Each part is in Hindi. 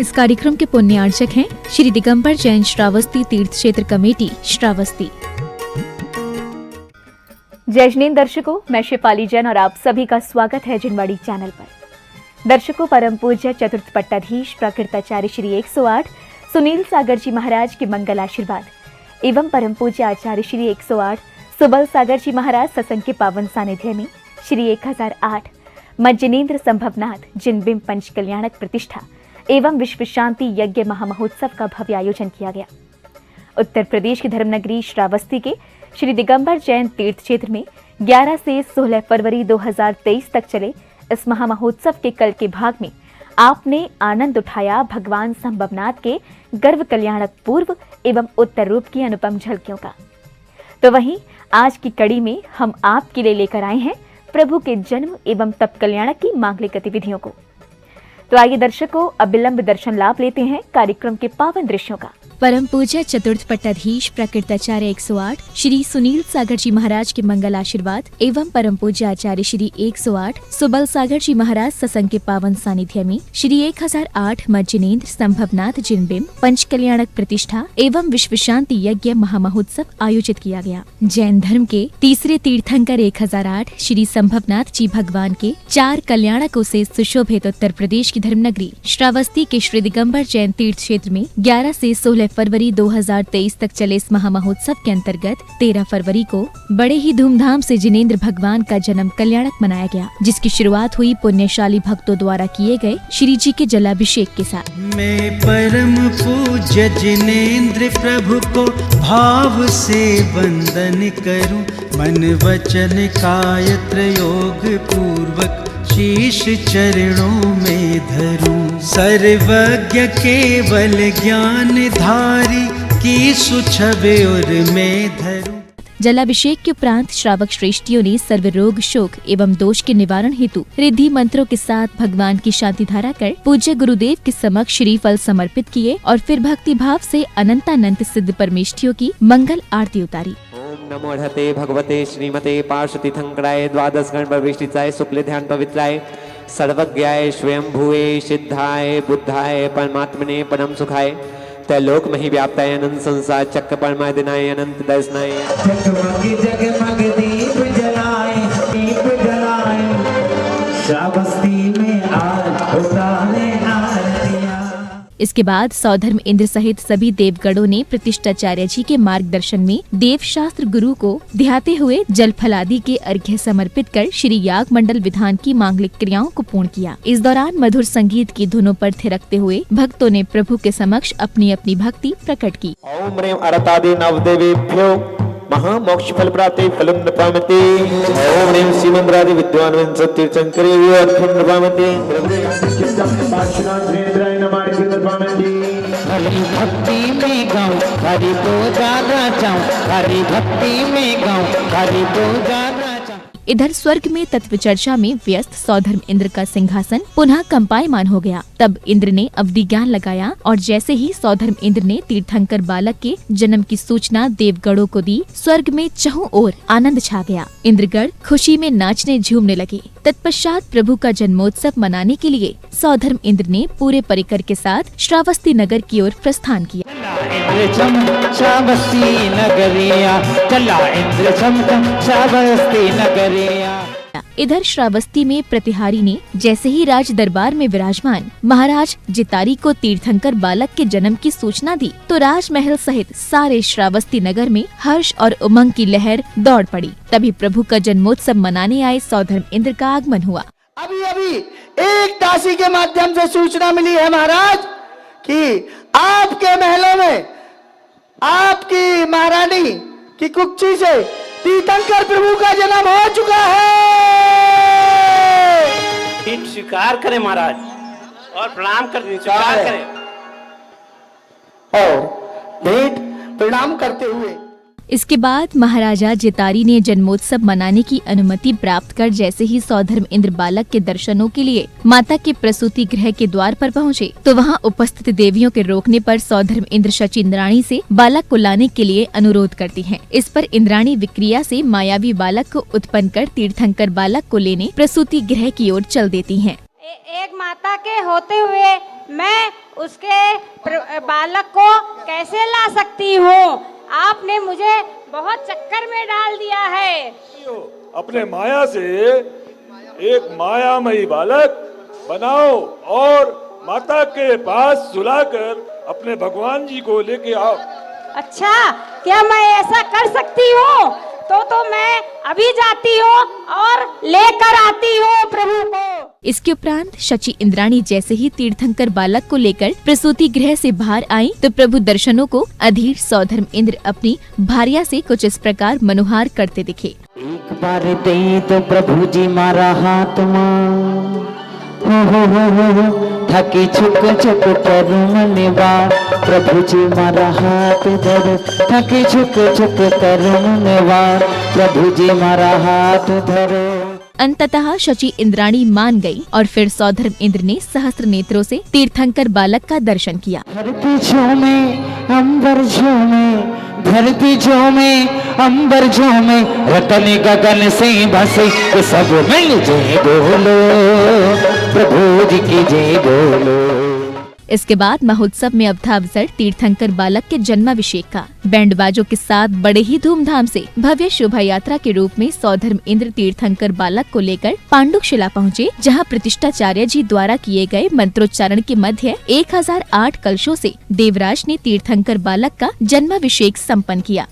इस कार्यक्रम के पुण्यार्चक हैं श्री दिगंबर जैन श्रावस्ती तीर्थ क्षेत्र कमेटी श्रावस्ती। जय जिनेंद्र दर्शकों, मैं शिपाली जैन और आप सभी का स्वागत है जिनवाड़ी चैनल पर। दर्शकों, परम पूज्य चतुर्थ पट्टाधीश प्राकृताचार्य श्री 108 सुनील सागर जी महाराज के मंगल आशीर्वाद एवं परम पूज्य आचार्य श्री 108 सुबल सागर जी महाराज सत्संग के पावन सानिध्य में श्री 1008 मज्जनेन्द्र संभवनाथ जिनबिंब पंच कल्याणक प्रतिष्ठा एवं विश्व शांति यज्ञ महामहोत्सव का भव्य आयोजन किया गया। उत्तर प्रदेश की धर्मनगरी श्रावस्ती के श्री दिगंबर जैन तीर्थ क्षेत्र में 11 से 16 फरवरी 2023 तक चले इस महामहोत्सव के कल के भाग में आपने आनंद उठाया भगवान संभवनाथ के गर्व कल्याणक पूर्व एवं उत्तर रूप की अनुपम झलकियों का। तो वहीं आज की कड़ी में हम आपके लिए लेकर आए हैं प्रभु के जन्म एवं तप कल्याणक की मांगलिक गतिविधियों को। तो आइए दर्शकों, अब विलंब दर्शन लाभ लेते हैं कार्यक्रम के पावन दृश्यों का। परम पूज्य चतुर्थ पट्टाधीश प्राकृताचार्य 108 श्री सुनील सागर जी महाराज के मंगल आशीर्वाद एवं परम पूज्य आचार्य श्री 108 सुबल सागर जी महाराज सत्संग के पावन सानिध्य में श्री 1008 मज्जनेन्द्र संभवनाथ जिनबिंब पंच कल्याणक प्रतिष्ठा एवं विश्व शांति यज्ञ महामहोत्सव आयोजित किया गया। जैन धर्म के तीसरे तीर्थंकर 1008 श्री संभवनाथ जी भगवान के 4 कल्याणकों से सुशोभित उत्तर प्रदेश की धर्मनगरी श्रावस्ती के श्री दिगंबर जैन तीर्थ क्षेत्र में 11 से 16 फरवरी 2023 तक चले इस महामहोत्सव के अंतर्गत 13 फरवरी को बड़े ही धूमधाम से जिनेंद्र भगवान का जन्म कल्याणक मनाया गया, जिसकी शुरुआत हुई पुण्यशाली भक्तों द्वारा किए गए श्री जी के जलाभिषेक के साथ। मैं परम पूज्य जिनेंद्र प्रभु को भाव से वंदन करूं, मन वचन काय त्रयोग पूर्वक शीश चरणों में धरूं। सर्वज्ञ केवल ज्ञान धारी की सुछवे और मैं धरूं। जलाभिषेक के उपरांत श्रावक श्रेष्ठियों ने सर्व रोग शोक एवं दोष के निवारण हेतु रिद्धि मंत्रों के साथ भगवान की शांति धारा कर पूज्य गुरुदेव के समक्ष श्रीफल समर्पित किए और फिर भक्ति भाव से अनंतानंत सिद्ध परमेष्ठियों की मंगल आरती उतारी। नमो हते भगवते श्रीमते पार्श्वतीर्थंकराय द्वादश गण प्रविष्टिताय शुक्ल ध्यान पवित्राय सर्वज्ञाय स्वयंभुवे सिद्धाय बुद्धाय परमात्मने परम सुखाय त्रैलोक मही व्याप्ताय अनंत संसार चक्र परमादिनाय अनंत दर्शनाय जगमग दीप जलाए श्रावस्ती में आज उतारे आरतियां। इसके बाद सौधर्म इंद्र सहित सभी देवगणों ने प्रतिष्ठाचार्य जी के मार्गदर्शन में देव शास्त्र गुरु को ध्याते हुए जल फलादि के अर्घ्य समर्पित कर श्री याग मंडल विधान की मांगलिक क्रियाओं को पूर्ण किया। इस दौरान मधुर संगीत की धुनों पर थिरकते हुए भक्तों ने प्रभु के समक्ष अपनी अपनी भक्ति प्रकट की। ओम ह्रीं अरतादि नवदेवेभ्यो महामोक्ष फल प्राप्ति फलं नपामते। ओम ह्रीं शिवेन्द्रादि विद्वान तीर्थंकरेभ्यो अर्घ्यं नपामते। हरि भक्ति में गाऊं हरि तो जाना चाहूं, हरि भक्ति में गाऊं हरि तो जाना चाहूं। इधर स्वर्ग में तत्व चर्चा में व्यस्त सौधर्म इंद्र का सिंहासन पुनः कंपायमान हो गया। तब इंद्र ने अवधि ज्ञान लगाया और जैसे ही सौधर्म इंद्र ने तीर्थंकर बालक के जन्म की सूचना देवगणों को दी, स्वर्ग में चहुं ओर आनंद छा गया। इंद्रगण खुशी में नाचने झूमने लगे। तत्पश्चात प्रभु का जन्मोत्सव मनाने के लिए सौधर्म इंद्र ने पूरे परिकर के साथ श्रावस्ती नगर की ओर प्रस्थान किया। श्रावस्ती नगरिया चला इंद्र श्रावस्ती नगरिया। इधर श्रावस्ती में प्रतिहारी ने जैसे ही राज दरबार में विराजमान महाराज जितारी को तीर्थंकर बालक के जन्म की सूचना दी, तो राजमहल सहित सारे श्रावस्ती नगर में हर्ष और उमंग की लहर दौड़ पड़ी। तभी प्रभु का जन्मोत्सव मनाने आए सौधर्म इंद्र का आगमन हुआ। अभी एक दासी के माध्यम से सूचना मिली है महाराज कि आपके महलों में आपकी महारानी की कुक्षी से तीर्थंकर प्रभु का जन्म हो चुका है। स्वीकार करें महाराज और प्रणाम कर स्वीकार करें और भेंट प्रणाम करते हुए इसके बाद महाराजा जितारी ने जन्मोत्सव मनाने की अनुमति प्राप्त कर जैसे ही सौधर्म इंद्र बालक के दर्शनों के लिए माता के प्रसूति गृह के द्वार पर पहुँचे, तो वहाँ उपस्थित देवियों के रोकने पर सौधर्म इंद्र शची इंद्राणी से बालक को लाने के लिए अनुरोध करती हैं। इस पर इंद्राणी विक्रिया से मायावी बालक को उत्पन्न कर तीर्थंकर बालक को लेने प्रसूति गृह की ओर चल देती हैं। एक माता के होते हुए मैं उसके बालक को कैसे ला सकती हूँ? आपने मुझे बहुत चक्कर में डाल दिया है। अपने माया से एक मायामयी बालक बनाओ और माता के पास सुलाकर अपने भगवान जी को लेके आओ। अच्छा, क्या मैं ऐसा कर सकती हूँ? तो मैं अभी जाती हूँ और लेकर आती हूँ प्रभु को। इसके उपरांत शची इंद्राणी जैसे ही तीर्थंकर बालक को लेकर प्रसूति गृह से बाहर आई तो प्रभु दर्शनों को अधीर सौधर्म इंद्र अपनी भार्या से कुछ इस प्रकार मनोहार करते दिखे। एक बार दे तो प्रभु जी मारा हाथ मां, हो थकी छुक छुक करूं मनवा, प्रभु जी मारा हाथ धरो, थकी छुक छुक करूं मनवा, प्रभु जी मारा हाथ धरो। अंततः शची इंद्राणी मान गई और फिर सौधर्म इंद्र ने सहस्त्र नेत्रों से तीर्थंकर बालक का दर्शन किया। धरती झूमे अंबर झूमे, धरती झूमे अंबर झूमे, रतन गगन से बसे तो सब मिल जय बोलो, प्रभु जी की जय बोलो। इसके बाद महोत्सव में अब था अवसर तीर्थंकर बालक के जन्माभिषेक का। बैंड बाजों के साथ बड़े ही धूमधाम से भव्य शोभा यात्रा के रूप में सौधर्म इंद्र तीर्थंकर बालक को लेकर पांडुशिला पहुँचे, जहाँ प्रतिष्ठाचार्य जी द्वारा किए गए मंत्रोच्चारण के मध्य 1008 कलशों से देवराज ने तीर्थंकर बालक का जन्माभिषेक संपन्न किया।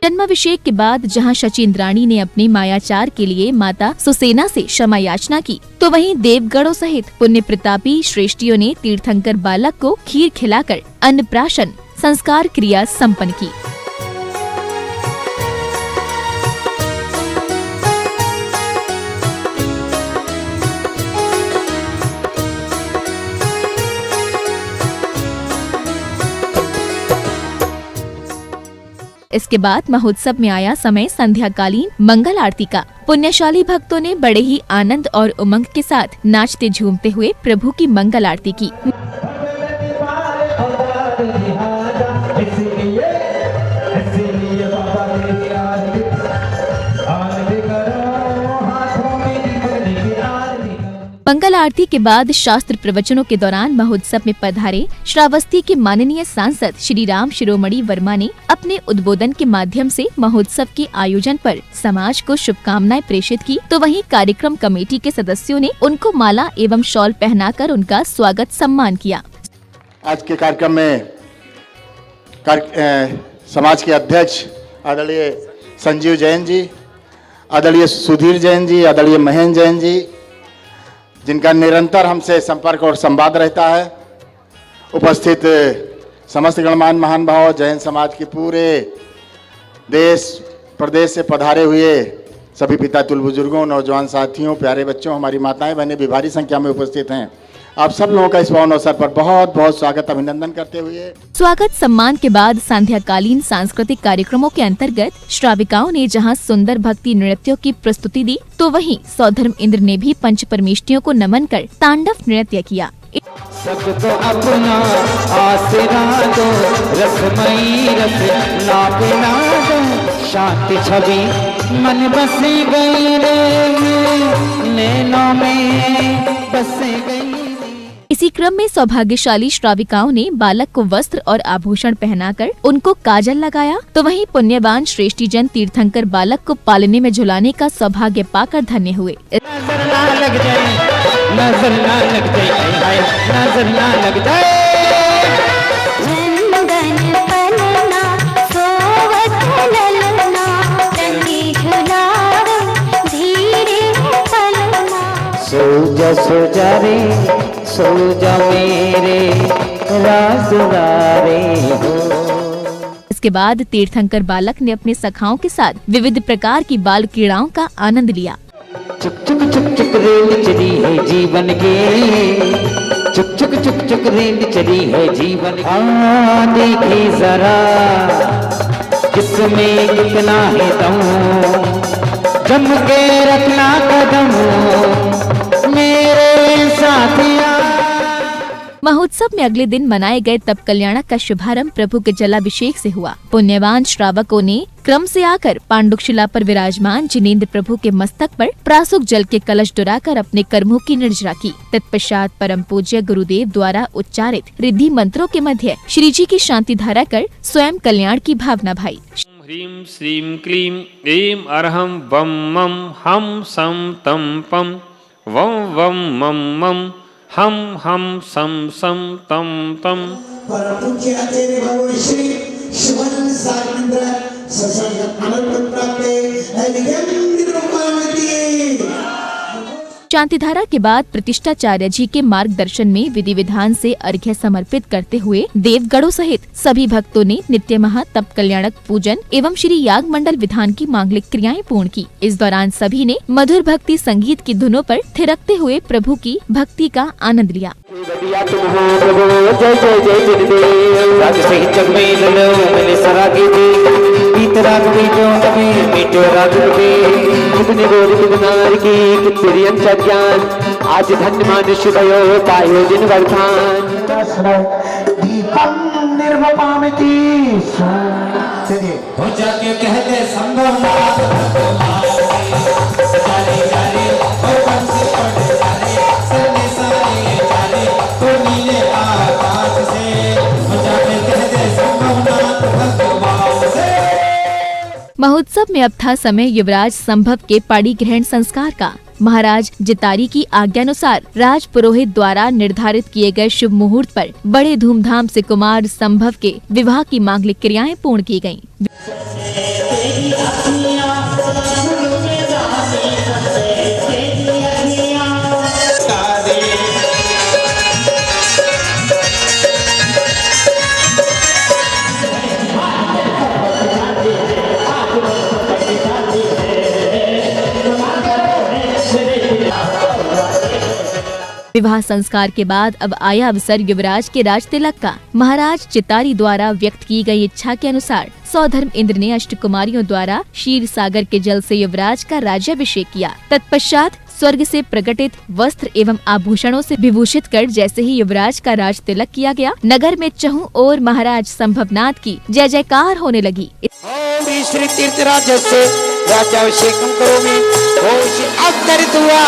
जन्माभिषेक के बाद जहां शची इंद्राणी ने अपनी मायाचार के लिए माता सुसेना से क्षमा याचना की, तो वहीं देवगणों सहित पुण्य प्रतापी श्रेष्ठियों ने तीर्थंकर बालक को खीर खिलाकर अन्नप्राशन संस्कार क्रिया संपन्न की। इसके बाद महोत्सव में आया समय संध्याकालीन मंगल आरती का। पुण्यशाली भक्तों ने बड़े ही आनंद और उमंग के साथ नाचते झूमते हुए प्रभु की मंगल आरती की। मंगल आरती के बाद शास्त्र प्रवचनों के दौरान महोत्सव में पधारे श्रावस्ती के माननीय सांसद श्री राम शिरोमणि वर्मा ने अपने उद्बोधन के माध्यम से महोत्सव के आयोजन पर समाज को शुभकामनाएं प्रेषित की, तो वहीं कार्यक्रम कमेटी के सदस्यों ने उनको माला एवं शॉल पहनाकर उनका स्वागत सम्मान किया। आज के कार्यक्रम में समाज के अध्यक्ष आदरणीय संजीव जैन जी, आदरणीय सुधीर जैन जी, आदरणीय महेंद्र जैन जी, जिनका निरंतर हमसे संपर्क और संवाद रहता है, उपस्थित समस्त गणमान्य महान भाव, जैन समाज के पूरे देश प्रदेश से पधारे हुए सभी पिता तुल्य बुजुर्गों, नौजवान साथियों, प्यारे बच्चों, हमारी माताएं बहनें भी भारी संख्या में उपस्थित हैं। आप सब लोगों का इस पावन अवसर पर बहुत बहुत स्वागत अभिनंदन करते हुए स्वागत सम्मान के बाद संध्याकालीन सांस्कृतिक कार्यक्रमों के अंतर्गत श्राविकाओं ने जहां सुंदर भक्ति नृत्यों की प्रस्तुति दी, तो वहीं सौधर्म इंद्र ने भी पंच परमेष्टियों को नमन कर तांडव नृत्य किया। सबको अपना आसरा दो, रसमयी रस नापना दो, शांति छवि मन बसी गई रे, नैनों में बसी गई। इसी क्रम में सौभाग्यशाली श्राविकाओं ने बालक को वस्त्र और आभूषण पहनाकर उनको काजल लगाया, तो वहीं पुण्यवान श्रेष्ठी जन तीर्थंकर बालक को पालने में झुलाने का सौभाग्य पाकर धन्य हुए। नजर ना लग जाए, नजर ना लग जाए, नजर ना लग जाए। सो जा रे, सो जा मेरे राजदुलारे हो। इसके बाद तीर्थंकर बालक ने अपने सखाओं के साथ विविध प्रकार की बाल क्रीड़ाओं का आनंद लिया। चुक चुक चुक चुक रेल चली है जीवन के, चुक चुक चुक चुक रेल चली है जीवन। हाँ देखी जरा किसमें कितना है दम, जम के रखना कदम। महोत्सव में अगले दिन मनाए गए तप कल्याणक का शुभारंभ प्रभु के जलाभिषेक से हुआ। पुण्यवान श्रावकों ने क्रम से आकर पांडुशिला पर विराजमान जिनेंद्र प्रभु के मस्तक पर प्रासुक जल के कलश डुराकर अपने कर्मों की निर्जरा की। तत्पश्चात परम पूज्य गुरुदेव द्वारा उच्चारित रिद्धि मंत्रों के मध्य श्री जी की शांति धारा कर स्वयं कल्याण की भावना भाई। ह्रीं श्रीं क्लीं ऐं अरहं वं मं हम सं तं पं वं वं मं मं हम सं तं तं। परम पूज्य आचार्य भगवान श्री शिवानंद सागरेंद्र ससंग अनंत प्राप्ते निगम निरूपणामति। शांतिधारा के बाद प्रतिष्ठाचार्य जी के मार्गदर्शन में विधि विधान से अर्घ्य समर्पित करते हुए देवगणों सहित सभी भक्तों ने नित्य महा तप कल्याणक पूजन एवं श्री याग मंडल विधान की मांगलिक क्रियाएं पूर्ण की। इस दौरान सभी ने मधुर भक्ति संगीत की धुनों पर थिरकते हुए प्रभु की भक्ति का आनंद लिया। आज धन्य मानुष भयो पायो जिन वर्धान दीपं निर्वपामिति। चलिए हो जाके कहते संभव महोत्सव में अब था समय युवराज संभव के पाड़ी ग्रहण संस्कार का। महाराज जितारी की आज्ञानुसार राज पुरोहित द्वारा निर्धारित किए गए शुभ मुहूर्त पर बड़े धूमधाम से कुमार संभव के विवाह की मांगलिक क्रियाएं पूर्ण की गयीं। विवाह संस्कार के बाद अब आया अवसर युवराज के राज तिलक का। महाराज चितारी द्वारा व्यक्त की गई इच्छा के अनुसार सौधर्म इंद्र ने अष्टकुमारियों द्वारा क्षीर सागर के जल से युवराज का राज्याभिषेक किया। तत्पश्चात स्वर्ग से प्रकटित वस्त्र एवं आभूषणों से विभूषित कर जैसे ही युवराज का राज तिलक किया गया, नगर में चहुं ओर महाराज संभवनाथ की जय जयकार होने लगी। श्री तीर्थराज से राज्याभिषेकम करोमि। अवतरित हुआ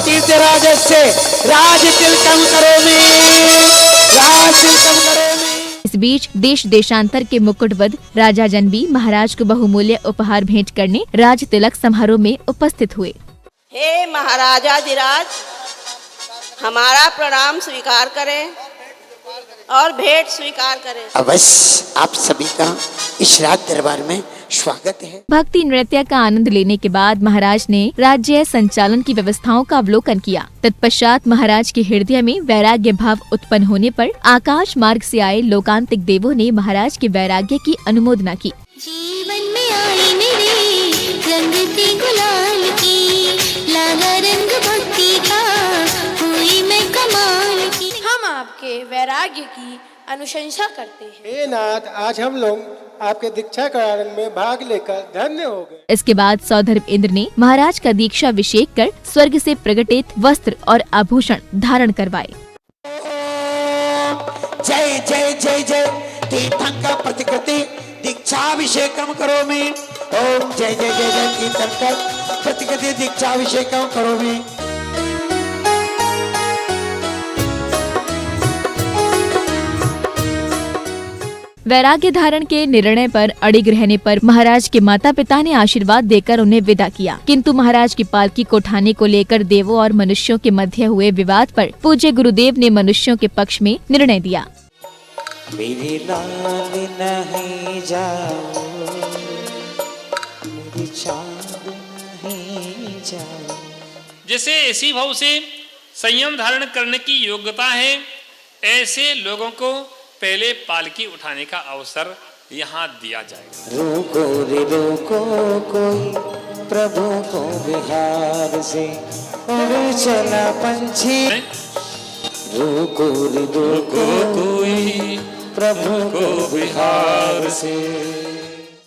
तीर्थराज से राज तिलकम करोमि, राज तिलकम करोमि। इस बीच देश देशांतर के मुकुटबद्ध राजा जन भी महाराज को बहुमूल्य उपहार भेंट करने राज तिलक समारोह में उपस्थित हुए। हे महाराजाधिराज, हमारा प्रणाम स्वीकार करें और भेंट स्वीकार करें। अवश्य आप सभी का इस राज दरबार में स्वागत है। भक्ति नृत्य का आनंद लेने के बाद महाराज ने राज्य संचालन की व्यवस्थाओं का अवलोकन किया। तत्पश्चात महाराज के हृदय में वैराग्य भाव उत्पन्न होने पर आकाश मार्ग से आए लोकांतिक देवों ने महाराज के वैराग्य की अनुमोदना की। जीवन में आई मेरे रंग के गुलाल की, लागा रंग भक्ति का, हुई मैं कमाल की। हम आपके वैराग्य की अनुशंसा करते हैं। हे नाथ, आज हम लोग आपके दीक्षा करारण में भाग लेकर धन्य हो गए। इसके बाद सौधर्म इंद्र ने महाराज का दीक्षा अभिषेक कर स्वर्ग से प्रकटित वस्त्र और आभूषण धारण करवाए। जय जय जय जय तीर्थंकर प्रतिकृति दीक्षाभिषेकम करोमि। ओम जय जय जय जय तीर्थंकर प्रतिकृति दीक्षाभिषेकम करोमि। वैराग्य धारण के निर्णय पर अड़िग रहने पर महाराज के माता पिता ने आशीर्वाद देकर उन्हें विदा किया, किंतु महाराज की पालकी को उठाने को लेकर देवों और मनुष्यों के मध्य हुए विवाद पर पूज्य गुरुदेव ने मनुष्यों के पक्ष में निर्णय दिया। मेरी लाल नहीं जाओ, मेरी चाँद नहीं जाओ। जैसे इसी भाव से संयम धारण करने की योग्यता है, ऐसे लोगों को पहले पालकी उठाने का अवसर यहाँ दिया जाएगा। रोको रे रोको कोई प्रभु को बिहार से उड़ चला पंछी। रोको रे रोको कोई प्रभु को बिहार से।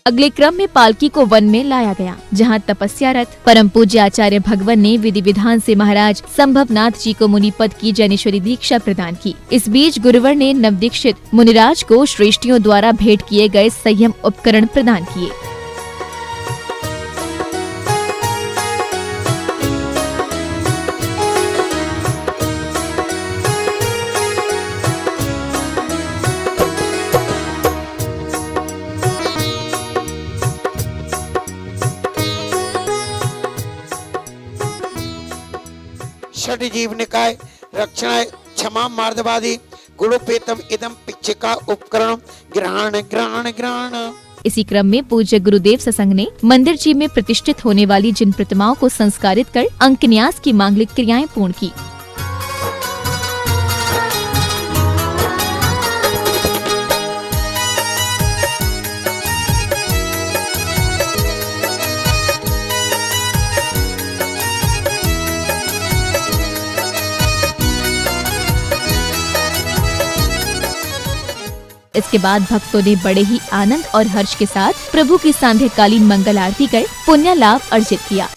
अगले क्रम में पालकी को वन में लाया गया, जहां तपस्यारत परम पूज्य आचार्य भगवन ने विधि विधान से महाराज संभवनाथ जी को मुनिपद की जैनेश्वरी दीक्षा प्रदान की। इस बीच गुरुवर ने नवदीक्षित मुनिराज को श्रेष्ठियों द्वारा भेंट किए गए संयम उपकरण प्रदान किए। षट जीव निकाय रक्षणाय क्षमा मार्दवादी गुणोपेतम इदम पिच्छिका उपकरण ग्रहण ग्रहण ग्रहण। इसी क्रम में पूज्य गुरुदेव सत्संग ने मंदिर जी में प्रतिष्ठित होने वाली जिन प्रतिमाओं को संस्कारित कर अंकन्यास की मांगलिक क्रियाएं पूर्ण की। इसके बाद भक्तों ने बड़े ही आनंद और हर्ष के साथ प्रभु की सांध्यकालीन मंगल आरती कर पुण्य लाभ अर्जित किया।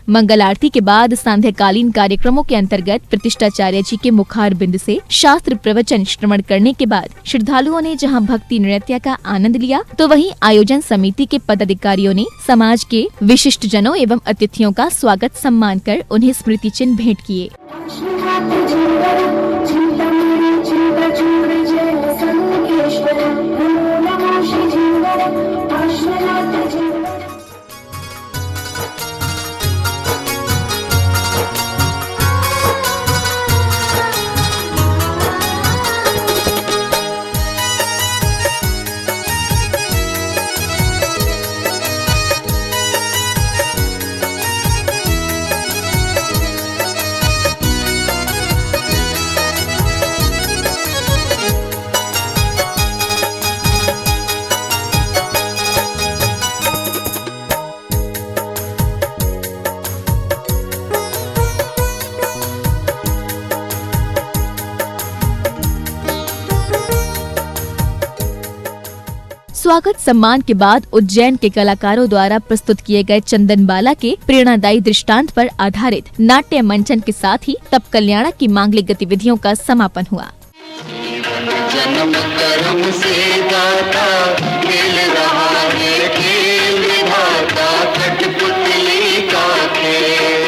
मंगल आरती के बाद सांध्यकालीन कार्यक्रमों के अंतर्गत प्रतिष्ठाचार्य जी के मुखार बिंद से शास्त्र प्रवचन श्रवण करने के बाद श्रद्धालुओं ने जहां भक्ति नृत्य का आनंद लिया, तो वहीं आयोजन समिति के पदाधिकारियों ने समाज के विशिष्ट जनों एवं अतिथियों का स्वागत सम्मान कर उन्हें स्मृति चिन्ह भेंट किए। स्वागत सम्मान के बाद उज्जैन के कलाकारों द्वारा प्रस्तुत किए गए चंदनबाला के प्रेरणादायी दृष्टांत पर आधारित नाट्य मंचन के साथ ही तप कल्याण की मांगलिक गतिविधियों का समापन हुआ। जन्म कर्म से दाता मिल रहा है खेल विधाता कठपुतली का खेल।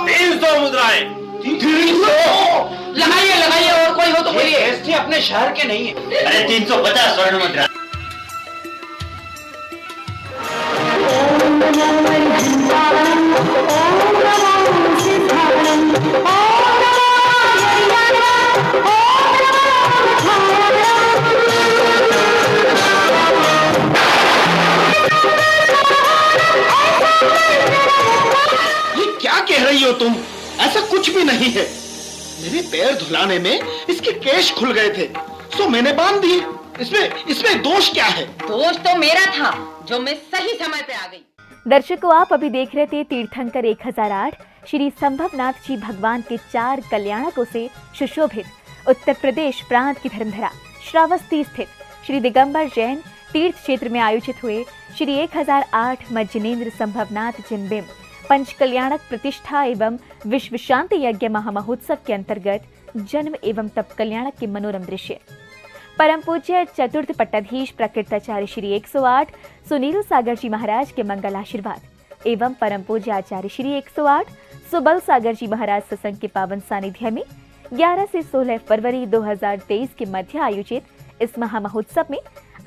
300 मुद्राएं। 300 लगाइए लगाइए, और कोई हो तो बोलिए। एसटी अपने शहर के नहीं है। अरे 350 स्वर्ण मुद्रा। ये क्या कह रही हो तुम? ऐसा कुछ भी नहीं है। मेरे पैर धुलाने में इसके केश खुल गए थे, तो मैंने बांध दिए। इसमें दोष क्या है? दोष तो मेरा था, जो मैं सही समय पे आ गई। दर्शकों, आप अभी देख रहे थे तीर्थंकर 1008 श्री संभवनाथ जी भगवान के 4 कल्याणकों से सुशोभित उत्तर प्रदेश प्रांत की धर्मधरा श्रावस्ती स्थित श्री दिगंबर जैन तीर्थ क्षेत्र में आयोजित हुए श्री 1008 मज्जनेन्द्र संभवनाथ जिनबिंब पंच कल्याणक प्रतिष्ठा एवं विश्व शांति यज्ञ महामहोत्सव के अंतर्गत जन्म एवं तप कल्याणक के मनोरम दृश्य। परम पूज्य चतुर्थ पट्टाधीश प्रकृताचार्य श्री 108 सुनील सागर जी महाराज के मंगल आशीर्वाद एवं परम पूज्य आचार्य श्री 108 सुबल सागर जी महाराज सत्संग के पावन सानिध्य में 11 से 16 फरवरी 2023 के मध्य आयोजित इस महामहोत्सव में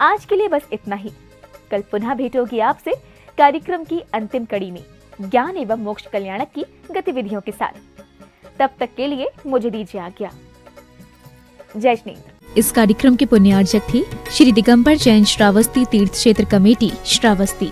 आज के लिए बस इतना ही। कल पुनः भेंट होगी आपसे कार्यक्रम की अंतिम कड़ी में ज्ञान एवं मोक्ष कल्याणक की गतिविधियों के साथ। तब तक के लिए मुझे दीजिए आज्ञा। जय श्री। इस कार्यक्रम के पुण्यार्जक थे श्री दिगंबर जैन श्रावस्ती तीर्थ क्षेत्र कमेटी श्रावस्ती।